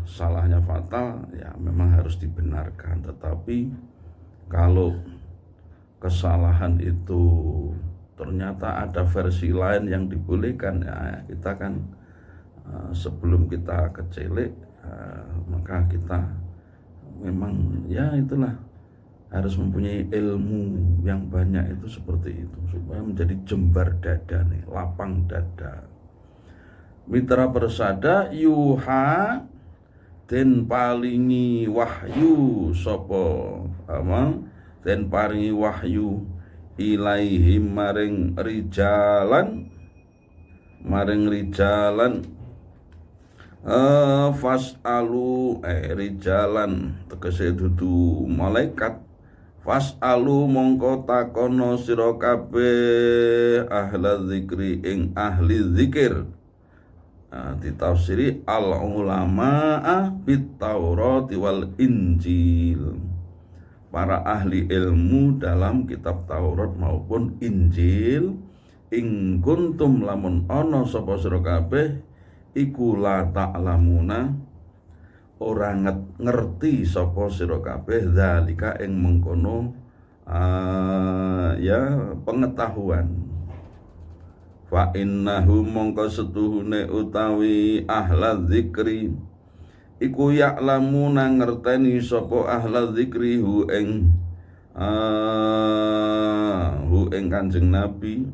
salahnya fatal, ya memang harus dibenarkan. Tetapi kalau kesalahan itu ternyata ada versi lain yang dibolehkan, ya kita kan sebelum kita kecelik, maka kita memang ya itulah harus mempunyai ilmu yang banyak itu seperti itu supaya menjadi jembar dada nih, lapang dada. Mitra Persada yuha den palingi wahyu sapa den paringi wahyu ilaihim maring rijalan fas'alu rijalan tegese dudu malaikat. Fas'alu mongko takono sira kabeh ahla zikri ing ahli zikir. Ditafsiri al ulama bit Taurat wal Injil, para ahli ilmu dalam kitab Taurat maupun Injil. In kuntum lamun ana sapa sira kabeh iku la ta'lamuna ora ngerti sapa sira kabeh zalika ing mengkono ya pengetahuan. Fa innahu mongko setuhune utawi ahla zikri iku ya'lamuna ngerteni sapa ahla zikri hu ing Kanjeng Nabi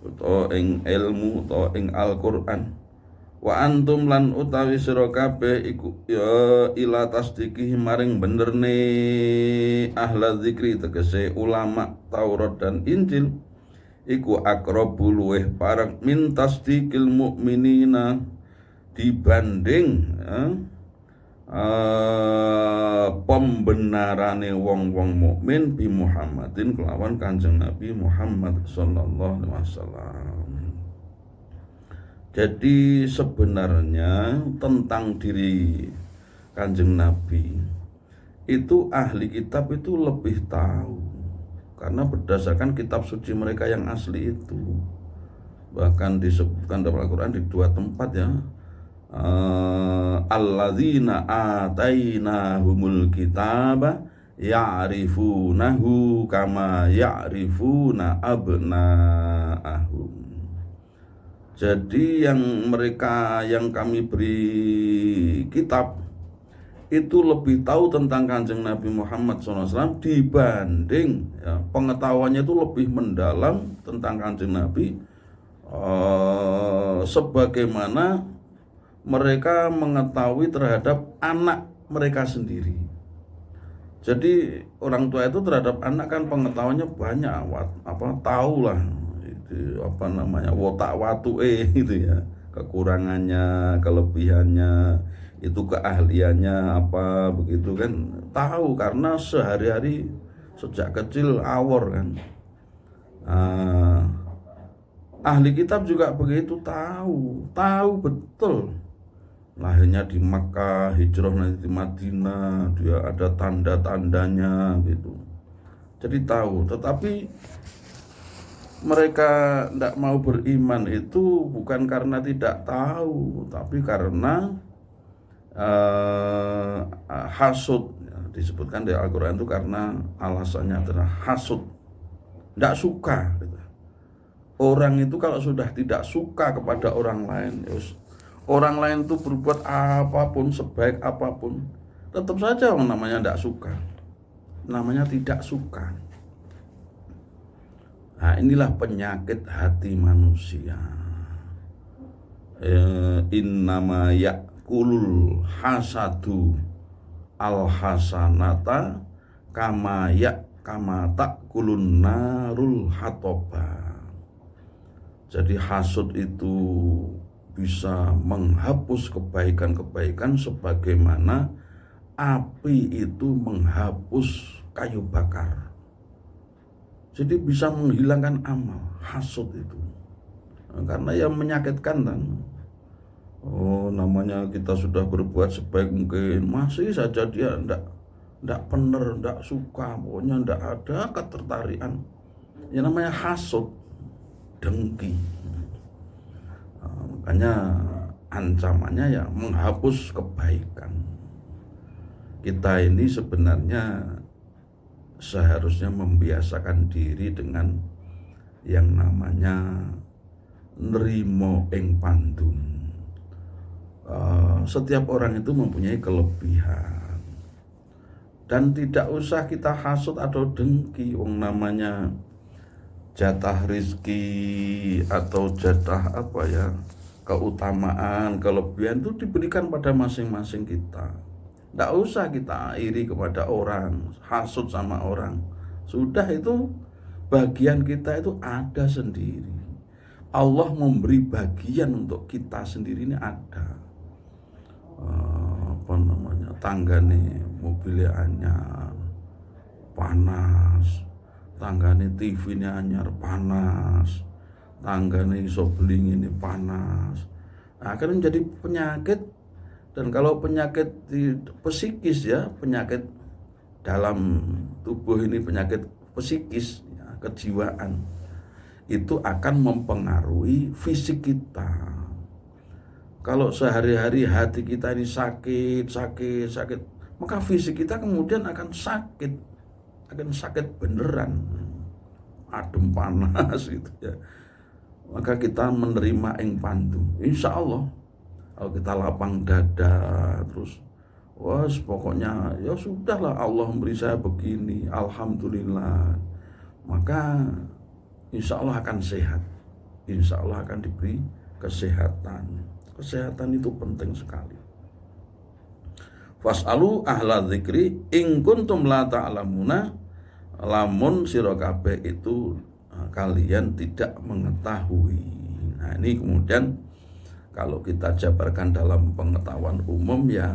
utawa ing ilmu utawa ing Al-Qur'an. Wa antum lan utawi sira kabeh iku ya ila tasdiqih maring benerne ahla zikri tegese ulama Taurat dan Injil iku aqrabu luweh parek min tasdiqil mukminina dibanding pembenarane wong-wong mukmin bi Muhammadin kelawan Kanjeng Nabi Muhammad sallallahu alaihi wasallam. Jadi sebenarnya tentang diri Kanjeng Nabi itu ahli kitab itu lebih tahu, karena berdasarkan kitab suci mereka yang asli itu. Bahkan disebutkan dalam Al-Quran di 2 tempat ya, alladzina atainahumul kitaba ya'rifunahu kama ya'rifuna abna'ahum. Jadi yang mereka yang kami beri kitab itu lebih tahu tentang Kanjeng Nabi Muhammad SAW dibanding ya, pengetahuannya itu lebih mendalam tentang Kanjeng Nabi sebagaimana mereka mengetahui terhadap anak mereka sendiri. Jadi orang tua itu terhadap anak kan pengetahuannya banyak, tahulah itu watak watu gitu ya, kekurangannya, kelebihannya, itu keahliannya apa begitu kan, tahu karena sehari-hari sejak kecil awor kan. Ahli kitab juga begitu, tahu betul lahirnya di Makkah, hijrah nanti di Madinah, dia ada tanda-tandanya gitu. Jadi tahu, tetapi mereka tidak mau beriman itu bukan karena tidak tahu, tapi karena hasud. Disebutkan di Al-Quran itu karena alasannya adalah hasud, tidak suka gitu. Orang itu kalau sudah tidak suka kepada orang lain, orang lain itu berbuat apapun, sebaik apapun, tetap saja namanya tidak suka, namanya tidak suka. Nah, inilah penyakit hati manusia. Innama ya'kulul hasadu al hasanata kama ta'kulun narul hatoba. Jadi hasud itu bisa menghapus kebaikan-kebaikan sebagaimana api itu menghapus kayu bakar. Jadi bisa menghilangkan amal hasud itu, karena yang menyakitkan kan. Namanya kita sudah berbuat sebaik mungkin, masih saja dia ndak benar, ndak suka, pokoknya ndak ada ketertarikan. Yang namanya hasud, dengki. Makanya ancamannya ya menghapus kebaikan. Kita ini sebenarnya seharusnya membiasakan diri dengan yang namanya nrimo ing pandum. Setiap orang itu mempunyai kelebihan dan tidak usah kita hasut atau dengki. Wong namanya jatah rizki atau jatah keutamaan, kelebihan itu diberikan pada masing-masing kita. Tidak usah kita iri kepada orang, hasut sama orang. Sudah, itu bagian kita itu ada sendiri. Allah memberi bagian untuk kita sendiri, ini ada. Tanggane mobilnya anyar, panas. Tanggane TV-nya anyar, panas. Tanggane iso beli ini, panas. Akan menjadi penyakit. Dan kalau penyakit psikis ya, penyakit dalam tubuh ini, penyakit psikis ya, kejiwaan, itu akan mempengaruhi fisik kita. Kalau sehari-hari hati kita ini sakit, maka fisik kita kemudian akan sakit beneran, adem panas gitu ya. Maka kita menerima ing pandu, insya Allah. Kalau kita lapang dada terus, pokoknya ya sudahlah, Allah memberi saya begini, alhamdulillah, maka insya Allah akan sehat, insya Allah akan diberi kesehatan. Kesehatan itu penting sekali. Fas'alu ahla dzikri in kuntum la ta'lamuna, lamun sira kabeh itu kalian tidak mengetahui. Nah, ini kemudian kalau kita jabarkan dalam pengetahuan umum ya,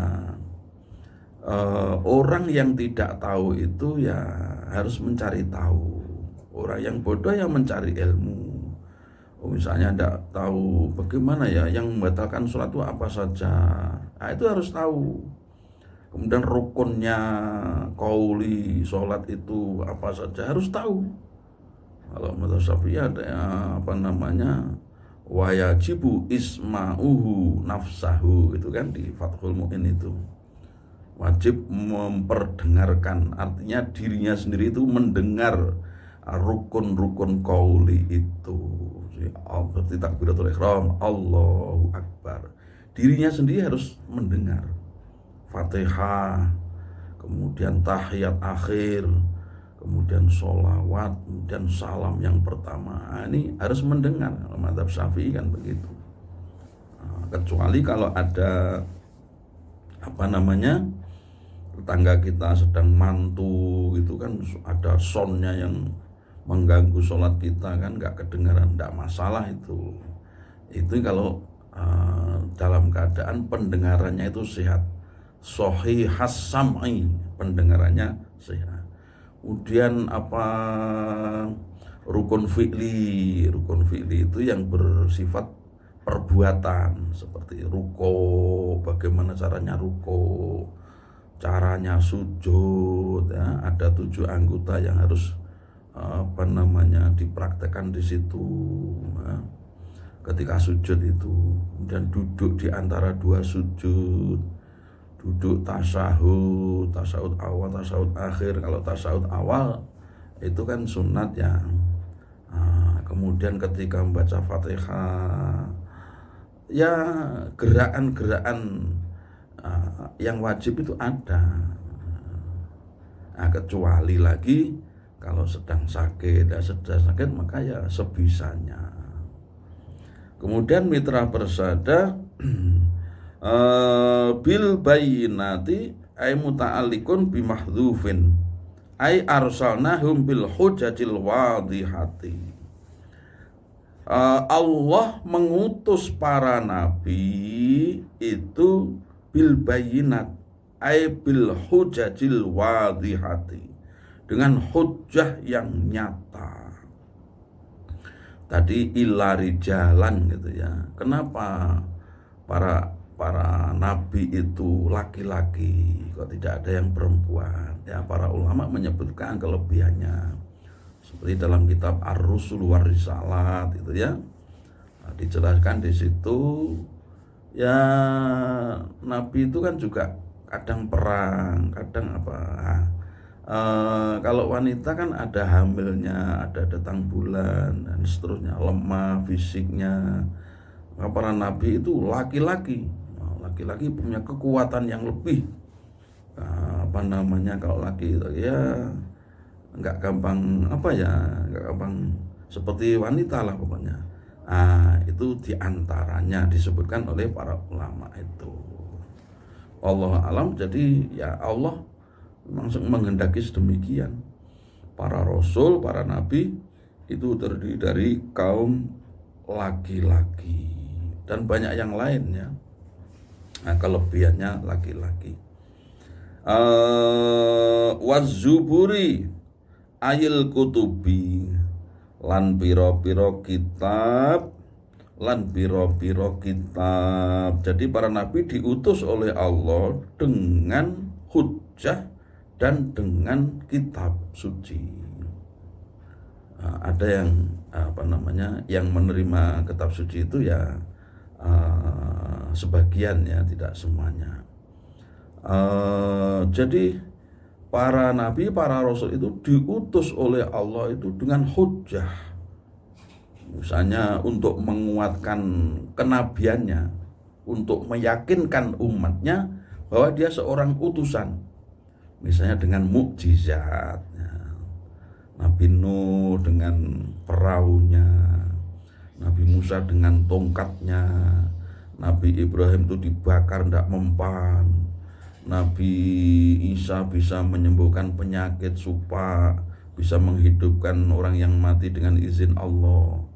orang yang tidak tahu itu ya harus mencari tahu. Orang yang bodoh yang mencari ilmu. Misalnya tidak tahu bagaimana ya yang membatalkan sholat itu apa saja, nah, itu harus tahu. Kemudian rukunnya qauli sholat itu apa saja harus tahu. Kalau mazhab Syafi'i ada wayajibu isma'uhu nafsahu, itu kan di Fathul Mu'in itu. Wajib memperdengarkan, artinya dirinya sendiri itu mendengar rukun-rukun qauli itu. Seperti takbiratul ihram, Allahu Akbar. Dirinya sendiri harus mendengar Fatihah, kemudian tahiyat akhir, kemudian sholawat, kemudian salam yang pertama. Ini harus mendengar. Mazhab Syafi'i kan begitu. Kecuali kalau ada tetangga kita sedang mantu gitu kan, ada soundnya yang mengganggu sholat kita kan, nggak kedengaran, nggak masalah itu kalau dalam keadaan pendengarannya itu sehat, shahihas sam'i, pendengarannya sehat. Kemudian rukun fi'li itu yang bersifat perbuatan, seperti ruko, bagaimana caranya ruko, caranya sujud ya, ada 7 anggota yang harus dipraktekkan di situ ya. Ketika sujud itu, kemudian duduk di antara 2 sujud, duduk tasyahud awal, tasyahud akhir. Kalau tasyahud awal itu kan sunat ya. Kemudian ketika membaca Fatihah ya, gerakan-gerakan yang wajib itu ada. Kecuali lagi kalau sedang sakit, maka ya sebisanya. Kemudian mitra persada bil bayyinati ay muta'alliqun bi mahdhufin ay arsalnahum bil hujjatil wadihati. Allah mengutus para nabi itu bil bayyinat ay bil hujjatil wadihati, dengan hujjah yang nyata. Tadi ilari jalan gitu ya. Kenapa para nabi itu laki-laki, kok tidak ada yang perempuan? Ya, para ulama menyebutkan kelebihannya. Seperti dalam kitab Ar-Rusul war Risalat itu ya. dijelaskan di situ ya, Nabi itu kan juga kadang perang, kadang apa. Kalau wanita kan ada hamilnya, ada datang bulan dan seterusnya, lemah fisiknya. Para nabi itu laki-laki, laki-laki punya kekuatan yang lebih. Kalau laki itu ya nggak gampang nggak gampang seperti wanita lah pokoknya. Itu diantaranya disebutkan oleh para ulama itu. Allah alam. Jadi ya Allah langsung menghendaki sedemikian. Para rasul, para nabi itu terdiri dari kaum laki-laki dan banyak yang lainnya. Kelebihannya laki-laki. Wazuburi ayil kutubi lan piro-piro kitab. Jadi para nabi diutus oleh Allah dengan hujjah dan dengan kitab suci. Ada yang yang menerima kitab suci itu ya sebagian ya, tidak semuanya. Jadi para nabi, para rasul itu diutus oleh Allah itu dengan hujjah. Misalnya untuk menguatkan kenabiannya, untuk meyakinkan umatnya bahwa dia seorang utusan. Misalnya dengan mukjizat, Nabi Nuh dengan perahunya, Nabi Musa dengan tongkatnya, Nabi Ibrahim itu dibakar tidak mempan, Nabi Isa bisa menyembuhkan penyakit supa, bisa menghidupkan orang yang mati dengan izin Allah.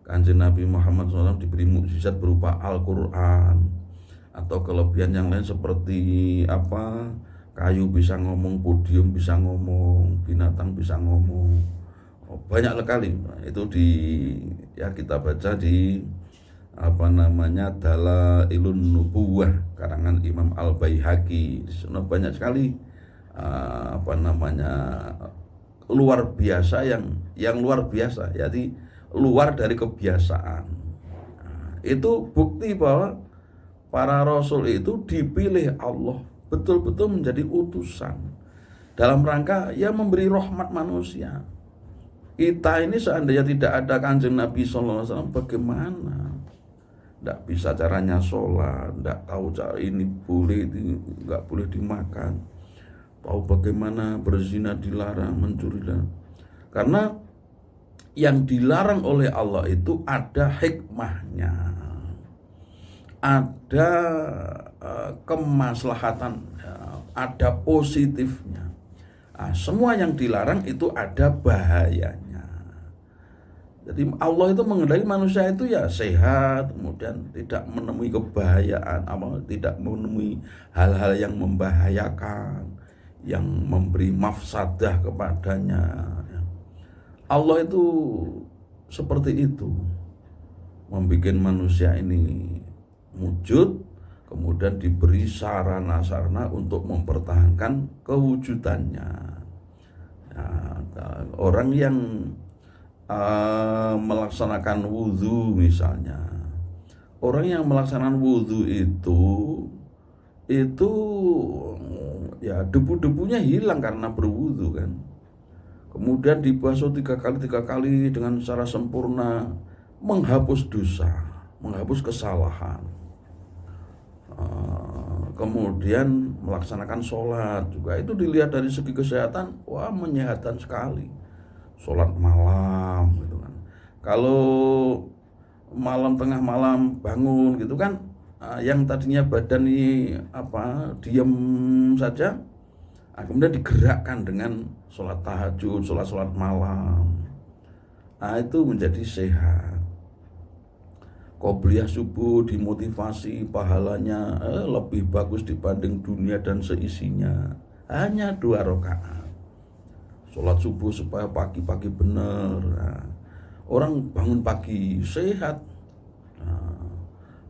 Kanjeng Nabi Muhammad SAW diberi mukjizat berupa Al-Quran, atau kelebihan yang lain seperti kayu bisa ngomong, podium bisa ngomong, binatang bisa ngomong. Banyak sekali itu kita baca di Dalailun Nubuwah karangan Imam Al-Baihaqi. Di sana banyak sekali luar biasa yang luar biasa, jadi luar dari kebiasaan. Itu bukti bahwa para rasul itu dipilih Allah betul-betul menjadi utusan dalam rangka memberi rahmat manusia. Kita ini seandainya tidak ada Kanjeng Nabi SAW, bagaimana? Tidak bisa caranya sholat, tidak tahu cara ini boleh, nggak boleh dimakan, tahu bagaimana berzina dilarang, mencuri dilarang. Karena yang dilarang oleh Allah itu ada hikmahnya, ada kemaslahatan, ada positifnya. Semua yang dilarang itu ada bahayanya. Jadi Allah itu menghendaki manusia itu ya sehat, kemudian tidak menemui kebahayaan, tidak menemui hal-hal yang membahayakan, yang memberi mafsadah kepadanya. Allah itu seperti itu, membuat manusia ini wujud, kemudian diberi sarana-sarana untuk mempertahankan kewujudannya. Orang yang melaksanakan wudhu misalnya, orang yang melaksanakan wudhu itu ya debu-debunya hilang karena berwudhu kan. Kemudian dibasuh 3 kali dengan secara sempurna, menghapus dosa, menghapus kesalahan. Kemudian melaksanakan sholat juga itu dilihat dari segi kesehatan, menyehatkan sekali. Sholat malam gitu kan. Kalau malam, tengah malam bangun gitu kan, yang tadinya badan ini diam saja, kemudian digerakkan dengan sholat tahajud, sholat malam. Itu menjadi sehat. Qobliyah subuh dimotivasi pahalanya lebih bagus dibanding dunia dan seisinya. Hanya 2 rakaat. Sholat subuh supaya pagi-pagi benar. Orang bangun pagi sehat,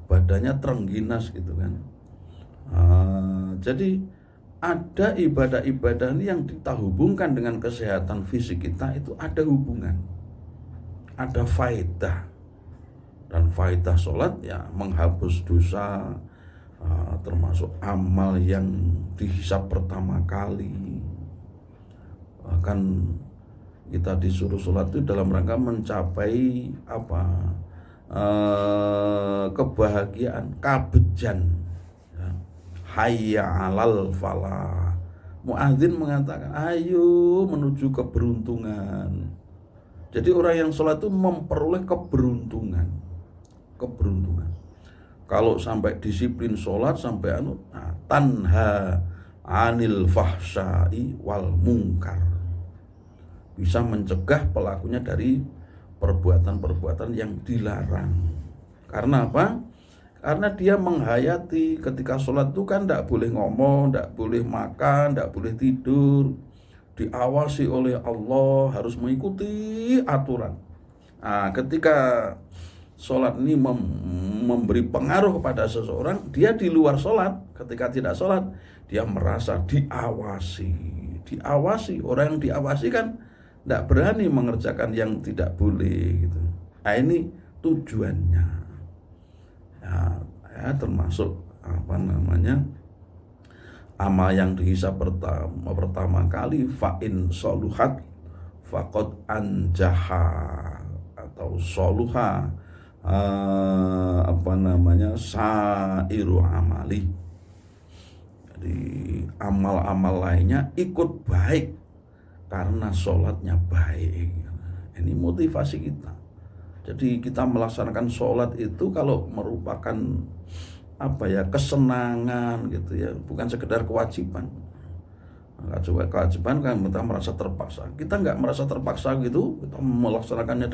badannya terengginas gitu kan. Jadi ada ibadah-ibadah ini yang kita hubungkan dengan kesehatan fisik kita, itu ada hubungan, ada faedah. Dan faedah sholat ya menghapus dosa, termasuk amal yang dihisab pertama kali. Bahkan kita disuruh sholat itu dalam rangka mencapai kebahagiaan, kabejan. Ya. Hayya 'alal falah. Muadzin mengatakan, ayo menuju keberuntungan. Jadi orang yang sholat itu memperoleh keberuntungan. Kalau sampai disiplin sholat sampai tanha anil fahsya'i wal munkar, bisa mencegah pelakunya dari perbuatan-perbuatan yang dilarang. Karena apa? Karena dia menghayati ketika sholat itu kan tidak boleh ngomong, tidak boleh makan, tidak boleh tidur, diawasi oleh Allah, harus mengikuti aturan. Ketika sholat ini memberi pengaruh kepada seseorang, dia di luar sholat, ketika tidak sholat, dia merasa diawasi. Orang yang diawasi kan tidak berani mengerjakan yang tidak boleh gitu. Ini tujuannya. Ya, termasuk amal yang dihisab pertama kali, fa'in soluhat faqad anjaha, atau soluha sairu amali. Jadi amal-amal lainnya ikut baik karena sholatnya baik. Ini motivasi kita. Jadi kita melaksanakan sholat itu kalau merupakan kesenangan gitu ya, bukan sekedar kewajiban. Kewajiban kan kita merasa terpaksa. Kita nggak merasa terpaksa gitu, kita melaksanakannya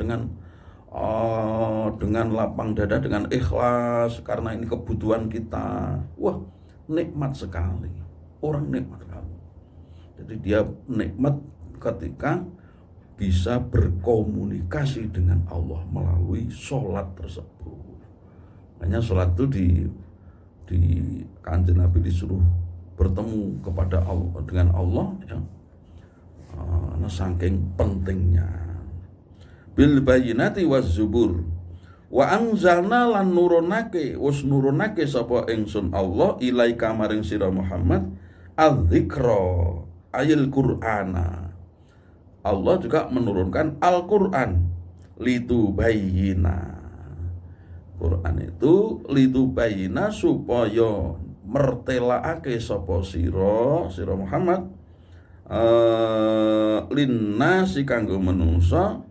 dengan lapang dada, dengan ikhlas, karena ini kebutuhan kita. Wah, nikmat sekali. Orang nikmat sekali. Jadi dia nikmat ketika bisa berkomunikasi dengan Allah melalui sholat tersebut. Makanya sholat itu di Kanjeng Nabi disuruh bertemu kepada Allah, dengan Allah ya. Saking pentingnya. Bil bayyinati waz zubur wa anzalna lan nurunake sapa ingsun Allah ilaika maring sira Muhammad adzikra ayil qur'ana. Allah juga menurunkan Al-Qur'an litubayyina. Quran itu litubayyina supaya mertelaake sapa sira Muhammad linnasi kanggo manungsa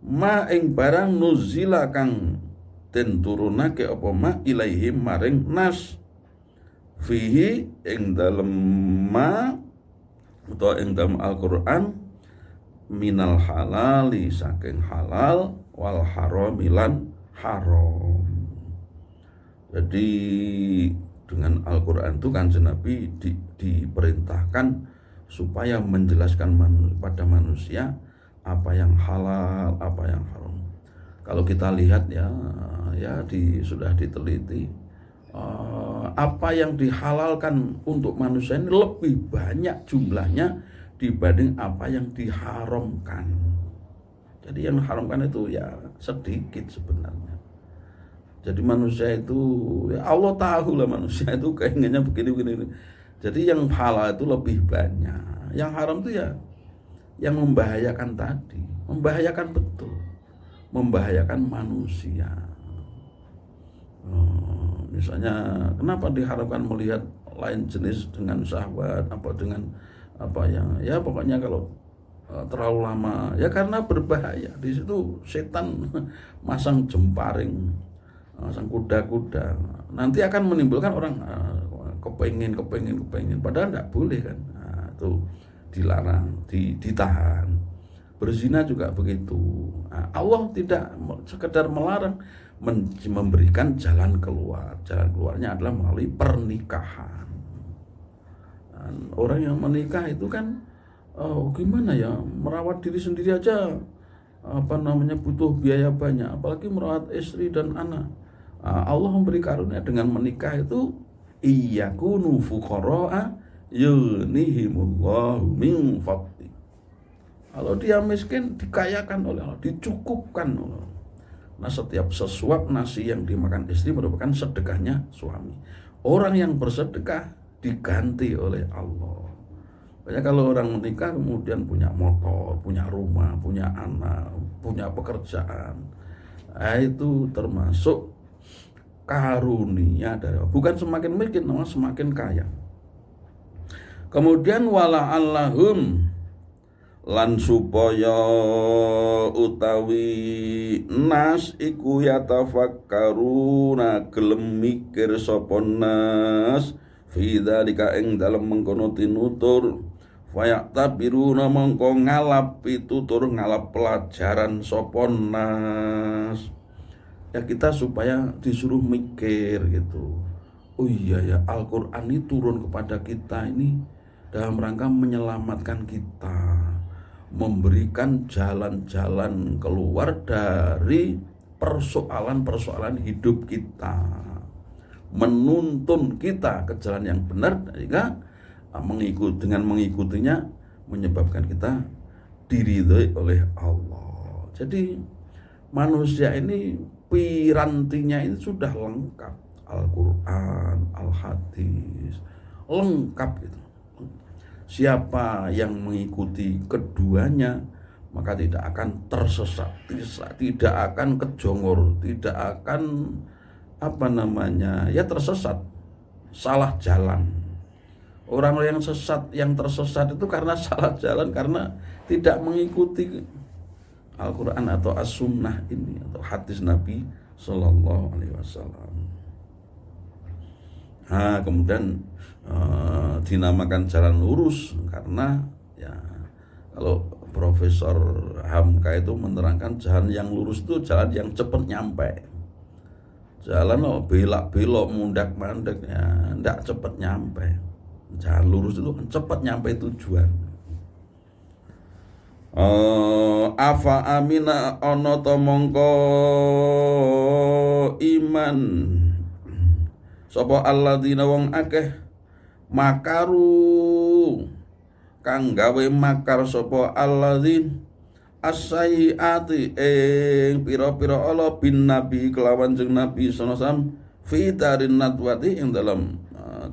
ma ing barang nuzila kang den turunake apa ma ilaihim maring nas fihi ing dalem ma utawa ing dalem Al-Qur'an minal halali saking halal wal haramilan haram. Jadi dengan Al-Qur'an itu Kanjeng Nabi diperintahkan supaya menjelaskan pada manusia apa yang halal, apa yang haram. Kalau kita lihat sudah diteliti, apa yang dihalalkan untuk manusia ini lebih banyak jumlahnya dibanding apa yang diharamkan. Jadi yang diharamkan itu ya sedikit sebenarnya. Jadi manusia itu, ya Allah tahu lah manusia itu keinginannya begini. Jadi yang halal itu lebih banyak. Yang haram itu ya yang membahayakan tadi, membahayakan betul, membahayakan manusia. Misalnya kenapa diharapkan melihat lain jenis dengan syahwat, pokoknya kalau terlalu lama ya karena berbahaya. Di situ setan masang jemparing, masang kuda-kuda, nanti akan menimbulkan orang kepengen padahal tidak boleh kan. Itu dilarang, ditahan. Berzina juga begitu. Allah tidak sekedar melarang, memberikan jalan keluar. Jalan keluarnya adalah melalui pernikahan. Dan orang yang menikah itu kan gimana ya, merawat diri sendiri aja butuh biaya banyak, apalagi merawat istri dan anak. Allah memberi karunia dengan menikah itu iyakunu fuqara'a yunihimullahu min fadli. Kalau dia miskin dikayakan oleh Allah, dicukupkan oleh Allah. Nah, setiap sesuap nasi yang dimakan istri merupakan sedekahnya suami. Orang yang bersedekah diganti oleh Allah. Banyak kalau orang menikah kemudian punya motor, punya rumah, punya anak, punya pekerjaan, nah, itu termasuk karunia dari Allah. Bukan semakin miskin, namun semakin kaya. Kemudian wala allahum lan supaya utawi nas iku yatafakkaruna gelem mikir sapa nas fi dzalika ing dalem mengkono tinutur fayaqtabiruna mongko ngalap pitutur ngalap pelajaran sapa nas. Ya kita supaya disuruh mikir gitu. Oh iya ya, Al-Qur'an ini turun kepada kita ini dalam rangka menyelamatkan kita, memberikan jalan-jalan keluar dari persoalan-persoalan hidup kita, menuntun kita ke jalan yang benar, sehingga dengan mengikutinya menyebabkan kita diridhoi oleh Allah. Jadi manusia ini pirantinya ini sudah lengkap, Al-Quran, Al-Hadis, lengkap gitu. Siapa yang mengikuti keduanya maka tidak akan tersesat, tidak akan kejongor, tidak akan tersesat, salah jalan. Orang yang sesat, yang tersesat itu karena salah jalan, karena tidak mengikuti Al-Quran atau As-Sunnah ini atau hadis Nabi Sallallahu Alaihi Wasallam. Nah, kemudian dinamakan jalan lurus karena ya kalau Profesor Hamka itu menerangkan jalan yang lurus itu jalan yang cepat nyampe. Jalan belak-belok, mundak-mandek ya ndak cepat nyampe. Jalan lurus itu cepat nyampe tujuan. Afa amina ana ta mongko iman sapa alladzina wong akeh makaru kang gawe makar sapa alladzin as-sayyiati ing pira-pira ala bin nabi kelawan jeung Nabi sallallahu alaihi wasallam fi darin nadwati ing dalam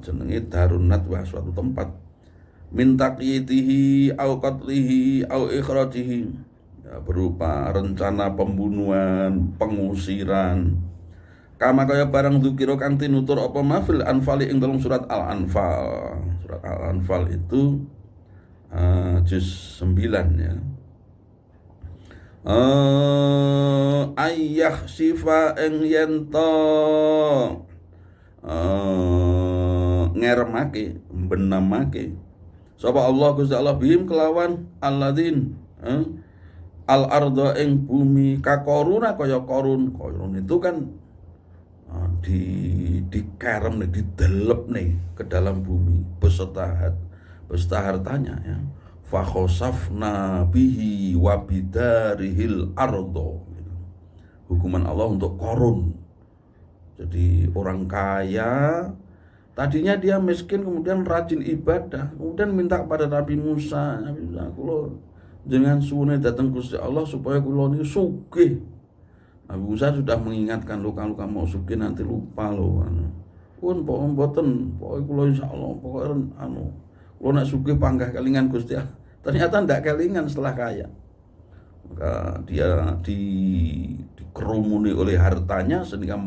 jenenge darun nadwah suatu tempat min taqyitihi au qatlihi au ikhrajihi ya, berupa rencana pembunuhan, pengusiran. Kama kaya barang dzikira kang tinutur apa mafil anfal ing dalam surat Al-Anfal. Surat Al-Anfal itu juz 9 ya. Ayyah sifa ing yento ngeremake benamake sapa Allah Gusti Allah bihim kelawan alladzin al-ardha ing bumi kakoruna kaya korun itu kan dikerem nih, didelep nih ke dalam bumi beserta hartanya ya. Fa khosafna bihi wa bidarihil ardha. Hukuman Allah untuk korun. Jadi orang kaya tadinya dia miskin, kemudian rajin ibadah, kemudian minta kepada Nabi Musa, kula jangan suwune datang Gusti Allah supaya kula niku sugih. Nabi Musa sudah mengingatkan, kalau kamu mau sugih nanti lupa lo. Pun mboten, pokoke kula insyaallah pokoke kula nek sugih panggah kelingan Gusti Allah. Ternyata ndak kelingan setelah kaya. Maka dia dikerumuni oleh hartanya sehingga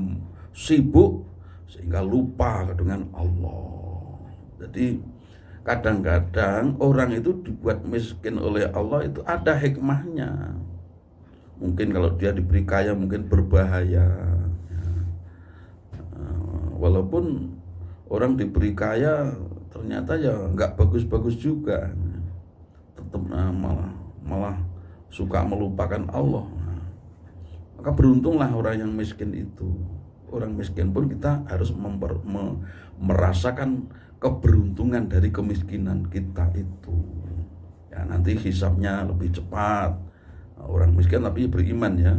sibuk, sehingga lupa dengan Allah. Jadi kadang-kadang orang itu dibuat miskin oleh Allah itu ada hikmahnya. Mungkin kalau dia diberi kaya mungkin berbahaya. Walaupun orang diberi kaya ternyata ya nggak bagus-bagus juga. Tetap malah suka melupakan Allah. Maka beruntunglah orang yang miskin itu. Orang miskin pun kita harus merasakan keberuntungan dari kemiskinan kita itu. Ya, nanti hisabnya lebih cepat. Orang miskin tapi beriman ya.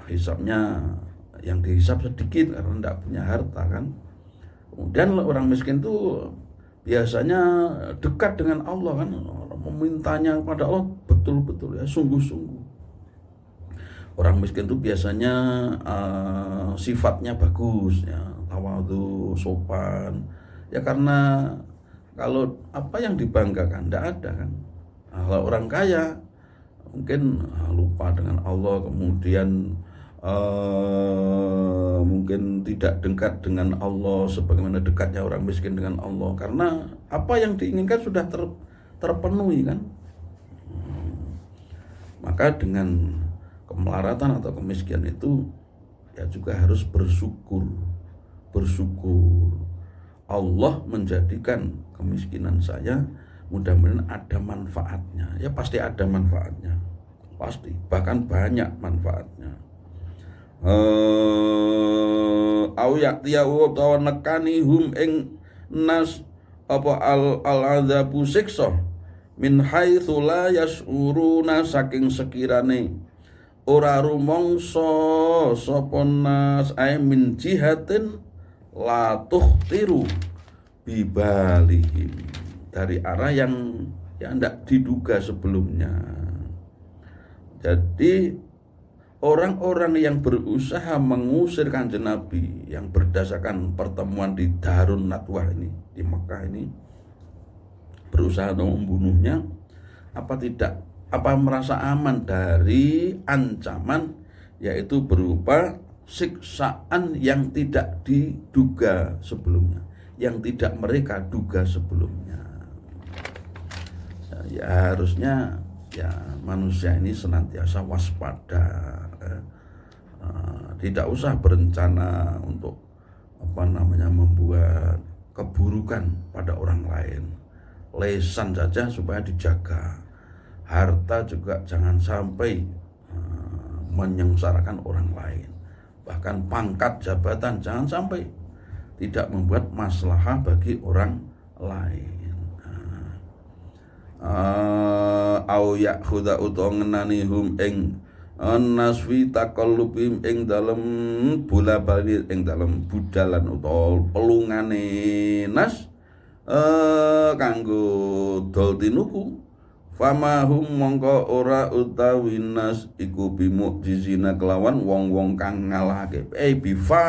Hisabnya yang dihisab sedikit karena tidak punya harta kan. Kemudian orang miskin itu biasanya dekat dengan Allah kan. Memintanya kepada Allah betul-betul ya, sungguh-sungguh. Orang miskin itu biasanya sifatnya bagus ya, tawadhu, sopan. Ya karena kalau apa yang dibanggakan tidak ada kan. Nah, kalau orang kaya mungkin lupa dengan Allah, kemudian mungkin tidak dekat dengan Allah sebagaimana dekatnya orang miskin dengan Allah, karena apa yang diinginkan sudah terpenuhi kan. Maka dengan kemelaratan atau kemiskinan itu ya juga harus bersyukur. Allah menjadikan kemiskinan saya mudah-mudahan ada manfaatnya. Ya pasti ada manfaatnya, pasti, bahkan banyak manfaatnya. Au ya'tiyahu utawa nekani hum ing nas apa al-adzabu siksa min haitsu la yashuruna, saking sekirane ora rumangsa sapa nas ay min jihatin la tuhtiru bibalihim, dari arah yang tidak diduga sebelumnya. Jadi orang-orang yang berusaha mengusir Kanjeng Nabi yang berdasarkan pertemuan di Darun Nadwah ini, di Mekah ini, berusaha untuk membunuhnya, apa merasa aman dari ancaman, yaitu berupa siksaan yang tidak diduga sebelumnya, yang tidak mereka duga sebelumnya. Ya harusnya ya manusia ini senantiasa waspada, tidak usah berencana untuk membuat keburukan pada orang lain. Lesan saja supaya dijaga, harta juga jangan sampai menyengsarakan orang lain, bahkan pangkat jabatan jangan sampai tidak membuat maslahah bagi orang lain. Au yakhudha utawa ngenani hum ing nasfi taqallubim ing dalem bola bali ing dalem budalan utawa pelungane nas kanggo dol tinuku, famahum mongko ora utawi nas iku bimukjizina kelawan wong-wong kang ngalahake bifa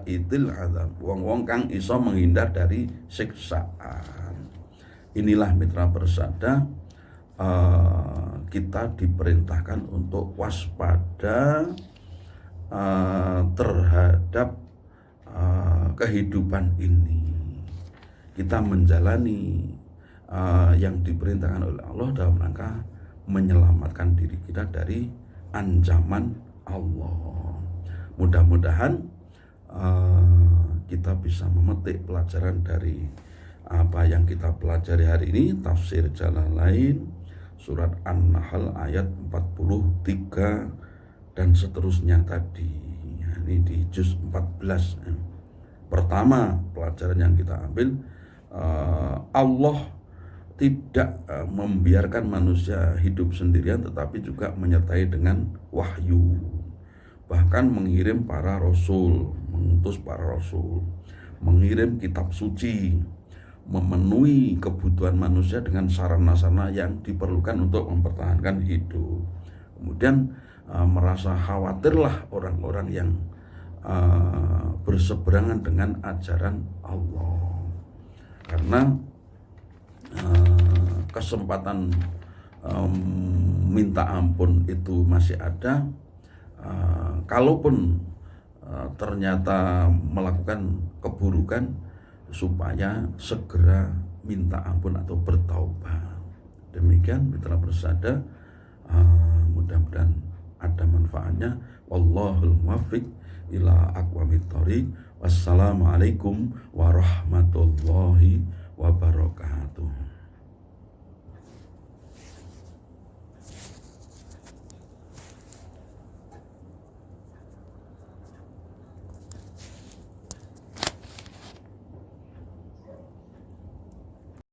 itil azab, wong-wong kang iso menghindar dari siksaan. Inilah mitra persada, kita diperintahkan untuk waspada terhadap kehidupan ini. Kita menjalani yang diperintahkan oleh Allah dalam rangka menyelamatkan diri kita dari ancaman Allah. Mudah-mudahan kita bisa memetik pelajaran dari apa yang kita pelajari hari ini. Tafsir Jalalain surat An-Nahl ayat 43 dan seterusnya tadi. Ini di juz 14. Pertama pelajaran yang kita ambil, Allah tidak membiarkan manusia hidup sendirian, tetapi juga menyertai dengan wahyu, bahkan mengirim para rasul, mengutus para rasul, mengirim kitab suci, memenuhi kebutuhan manusia dengan sarana-sarana yang diperlukan untuk mempertahankan hidup. Kemudian merasa khawatirlah orang-orang yang berseberangan dengan ajaran Allah, karena kesempatan minta ampun itu masih ada. Kalaupun ternyata melakukan keburukan, supaya segera minta ampun atau bertaubat. Demikian mitra persada, mudah-mudahan ada manfaatnya. Wallahul muwaffiq ila aqwamit thoriq. Wassalamualaikum warahmatullahi wabarakatuh.